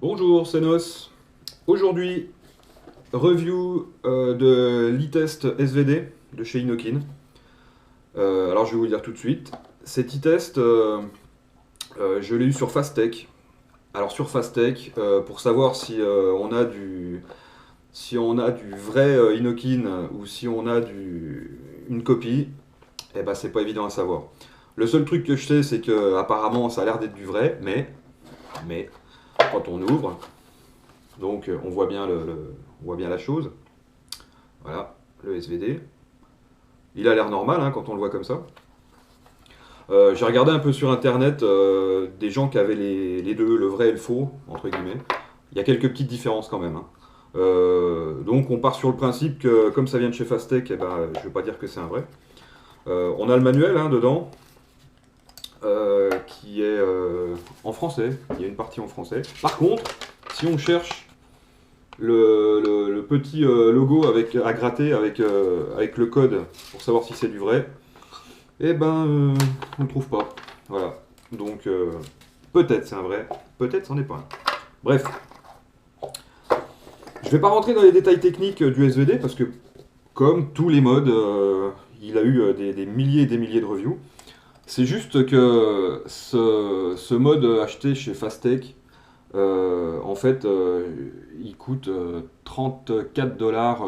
Bonjour, c'est Nos. Aujourd'hui, review de l'e-test SVD de chez Inokin. Alors je vais vous le dire tout de suite. Cet e-test, je l'ai eu sur Fastech. Alors sur Fastech, pour savoir si on a du vrai Inokin ou si on a une copie, eh ben c'est pas évident à savoir. Le seul truc que je sais, c'est que apparemment ça a l'air d'être du vrai, mais quand on ouvre, donc on voit bien on voit bien la chose. Voilà, le SVD. Il a l'air normal hein, quand on le voit comme ça. J'ai regardé un peu sur internet des gens qui avaient les deux, le vrai et le faux, entre guillemets. Il y a quelques petites différences quand même, hein. Donc on part sur le principe que comme ça vient de chez Fastech, eh ben, je ne vais pas dire que c'est un vrai. On a le manuel hein, dedans, qui est en français. Il y a une partie en français. Par contre, si on cherche le petit logo à gratter avec le code pour savoir si c'est du vrai, eh ben, on ne trouve pas. Voilà. Donc, peut-être c'est un vrai, peut-être c'en est pas un. Bref, je vais pas rentrer dans les détails techniques du SVD parce que, comme tous les modes, il a eu des milliers et des milliers de reviews. C'est juste que ce mode acheté chez Fastech, en fait, il coûte 34 dollars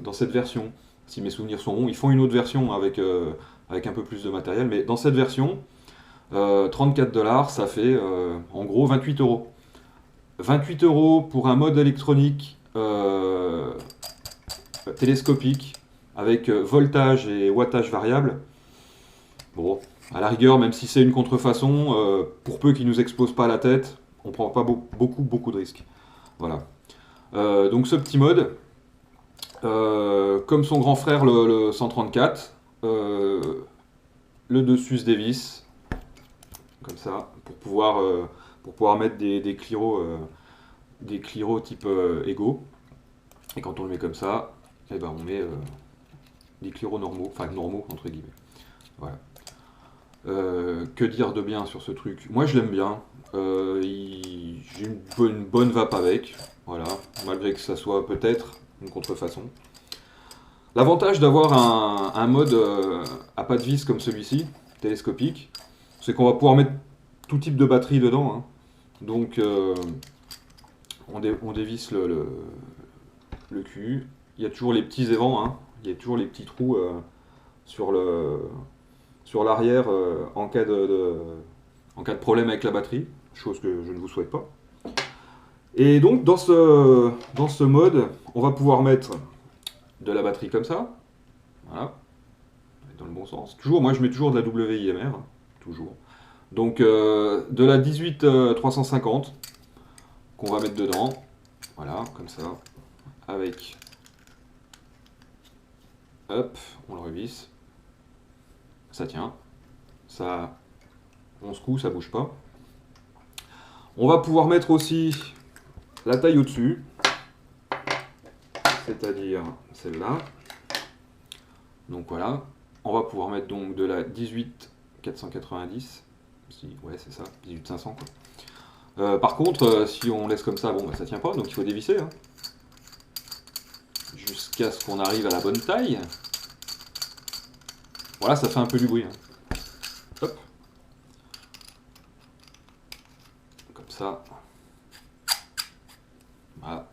dans cette version. Si mes souvenirs sont bons, ils font une autre version avec un peu plus de matériel, mais dans cette version, 34 dollars, ça fait en gros 28 euros. 28 euros pour un mode électronique télescopique avec voltage et wattage variable. Bon, à la rigueur, même si c'est une contrefaçon, pour peu qu'il nous explose pas la tête, on prend pas beaucoup de risques. Voilà. Donc ce petit mode, comme son grand frère le 134, le dessus se dévisse, comme ça, pour pouvoir mettre des cliros type Ego. Et quand on le met comme ça, eh ben on met des cliros normaux, enfin normaux entre guillemets. Voilà. Que dire de bien sur ce truc? Moi je l'aime bien. J'ai une bonne vape avec, voilà, malgré que ça soit peut-être une contrefaçon. L'avantage d'avoir un mode à pas de vis comme celui-ci, télescopique, c'est qu'on va pouvoir mettre tout type de batterie dedans, hein. Donc on dévisse le cul. Il y a toujours les petits évents, hein. Il y a toujours les petits trous sur sur l'arrière en cas de problème avec la batterie, chose que je ne vous souhaite pas. Et donc dans ce mode, on va pouvoir mettre de la batterie comme ça, voilà, dans le bon sens. Toujours, moi je mets toujours de la WIMR, hein, toujours. Donc de la 18350 qu'on va mettre dedans, voilà, comme ça, avec, hop, on le revisse, ça tient, ça, on secoue, ça bouge pas. On va pouvoir mettre aussi la taille au-dessus, c'est-à-dire celle-là. Donc voilà, on va pouvoir mettre donc de la 18490, ouais c'est ça, 18500 quoi. Par contre, si on laisse comme ça, bon bah ça tient pas, donc il faut dévisser, hein, jusqu'à ce qu'on arrive à la bonne taille. Voilà, ça fait un peu du bruit, hein. Hop, comme ça. Voilà.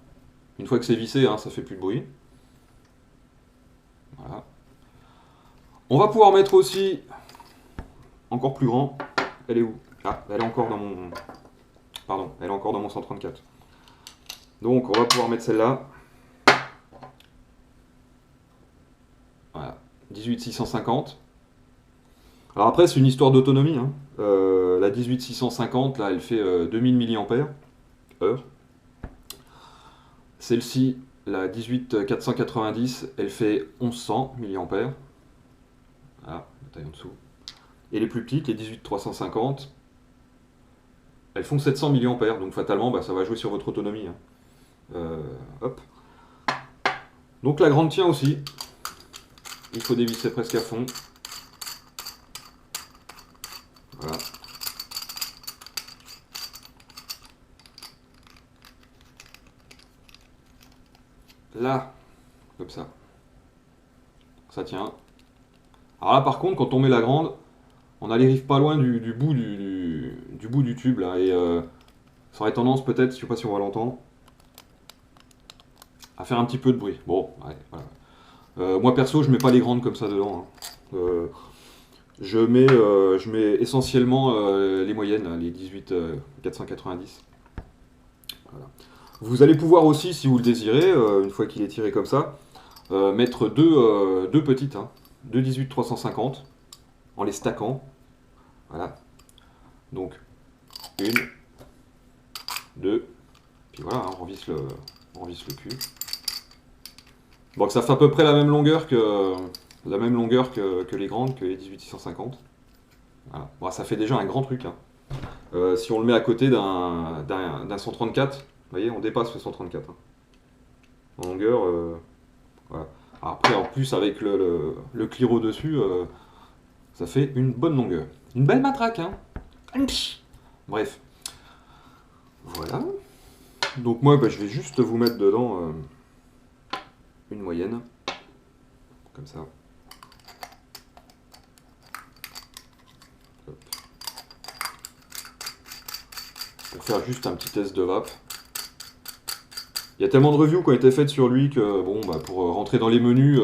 Une fois que c'est vissé, hein, ça fait plus de bruit. Voilà. On va pouvoir mettre aussi encore plus grand. Elle est où? Ah, elle est encore dans mon. Pardon, elle est encore dans mon 134. Donc on va pouvoir mettre celle-là. Voilà. 18650. Alors après, c'est une histoire d'autonomie, hein. La 18650, là, elle fait 2000 mAh. Celle-ci, la 18490, elle fait 1100 mAh. Voilà, la taille en dessous. Et les plus petites, les 18350, elles font 700 mAh, donc fatalement, bah, ça va jouer sur votre autonomie, hein. Hop. Donc la grande tient aussi. Il faut dévisser presque à fond. Voilà. là, comme ça. Ça tient. Alors là, par contre, quand on met la grande, on n'arrive pas loin du bout du bout du tube, là, et ça aurait tendance, peut-être, je sais pas si on va l'entendre, à faire un petit peu de bruit. Bon, ouais, voilà. Moi, perso, je mets pas les grandes comme ça dedans, hein. Je mets essentiellement les moyennes, là, les 18 490. Voilà. Vous allez pouvoir aussi, si vous le désirez, une fois qu'il est tiré comme ça, mettre deux petites, hein, deux 18 350 en les stackant. Voilà. Donc, une, deux, puis voilà, hein, on visse le cul. Donc ça fait à peu près la même longueur que les grandes, que les 18-650. Voilà. Bon, ça fait déjà un grand truc, hein. Si on le met à côté d'un 134, vous voyez, on dépasse le 134, hein. En longueur, voilà. Après, en plus, avec le Cliro dessus, ça fait une bonne longueur. Une belle matraque, hein. Bref. Voilà. Donc moi, bah, je vais juste vous mettre dedans une moyenne. Comme ça. Hop. Pour faire juste un petit test de vape. Il y a tellement de reviews qui ont été faites sur lui que, bon, bah, pour rentrer dans les menus,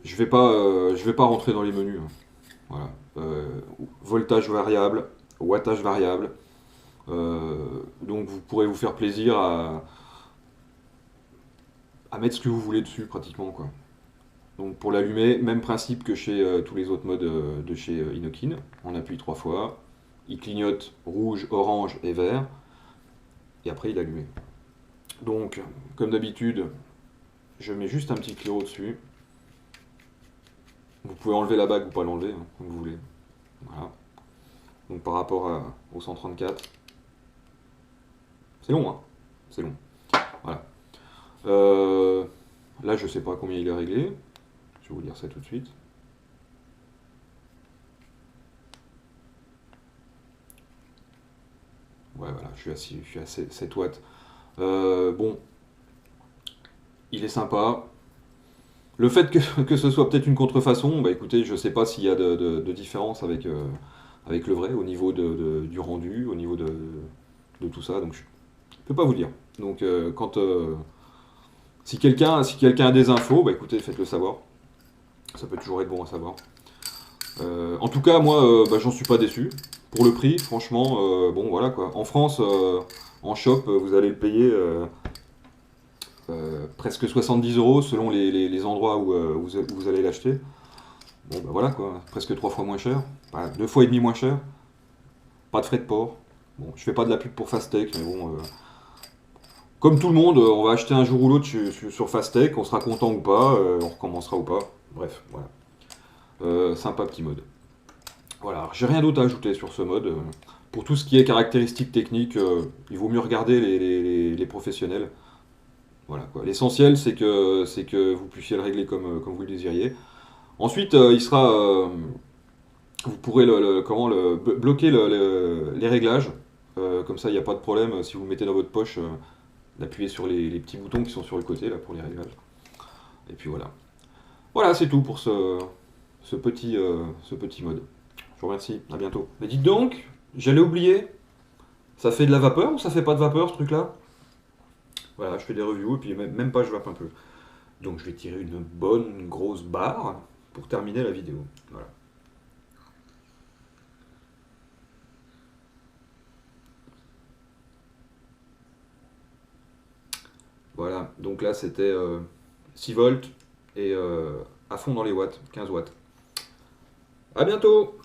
je vais pas rentrer dans les menus, hein. Voilà. Voltage variable, wattage variable. Donc vous pourrez vous faire plaisir à mettre ce que vous voulez dessus pratiquement, quoi. Donc pour l'allumer, même principe que chez tous les autres modes de chez Inokin. On appuie 3 fois, il clignote rouge, orange et vert, et après il est allumé. Donc, comme d'habitude, je mets juste un petit Cliro dessus. Vous pouvez enlever la bague ou pas l'enlever, hein, comme vous voulez. Voilà. Donc par rapport au 134, c'est long, hein. C'est long. Voilà. Là, je sais pas combien il est réglé. Je vais vous dire ça tout de suite. Ouais, voilà, je suis à 7 watts. Bon, il est sympa. Le fait que ce soit peut-être une contrefaçon, bah écoutez, je sais pas s'il y a de différence avec le vrai au niveau du rendu, au niveau de tout ça, donc je peux pas vous dire. Donc si quelqu'un a des infos, bah écoutez, faites-le savoir. Ça peut toujours être bon à savoir. En tout cas, moi, bah, j'en suis pas déçu. Pour le prix, franchement, bon voilà quoi. En France, en shop, vous allez le payer presque 70 € selon les endroits où vous allez l'acheter. Bon bah voilà quoi, presque 3 fois moins cher, bah, 2 fois et demi moins cher, pas de frais de port. Bon, je fais pas de la pub pour Fastech, mais bon, comme tout le monde, on va acheter un jour ou l'autre sur Fastech, on sera content ou pas, on recommencera ou pas. Bref, voilà. Sympa petit mode. Voilà, j'ai rien d'autre à ajouter sur ce mode. Pour tout ce qui est caractéristiques techniques, il vaut mieux regarder les professionnels. Voilà quoi. L'essentiel, c'est que vous puissiez le régler comme vous le désiriez. Ensuite, vous pourrez bloquer les réglages. Comme ça, il n'y a pas de problème si vous le mettez dans votre poche d'appuyer sur les petits boutons qui sont sur le côté là pour les réglages. Et puis voilà. Voilà, c'est tout pour ce petit mode. Je vous remercie, à bientôt. Mais dites donc, j'allais oublier, ça fait de la vapeur ou ça fait pas de vapeur ce truc-là? Voilà, je fais des reviews et puis même pas je vape un peu. Donc je vais tirer une bonne grosse barre pour terminer la vidéo. Voilà. Voilà, donc là c'était 6 volts et à fond dans les watts, 15 watts. A bientôt!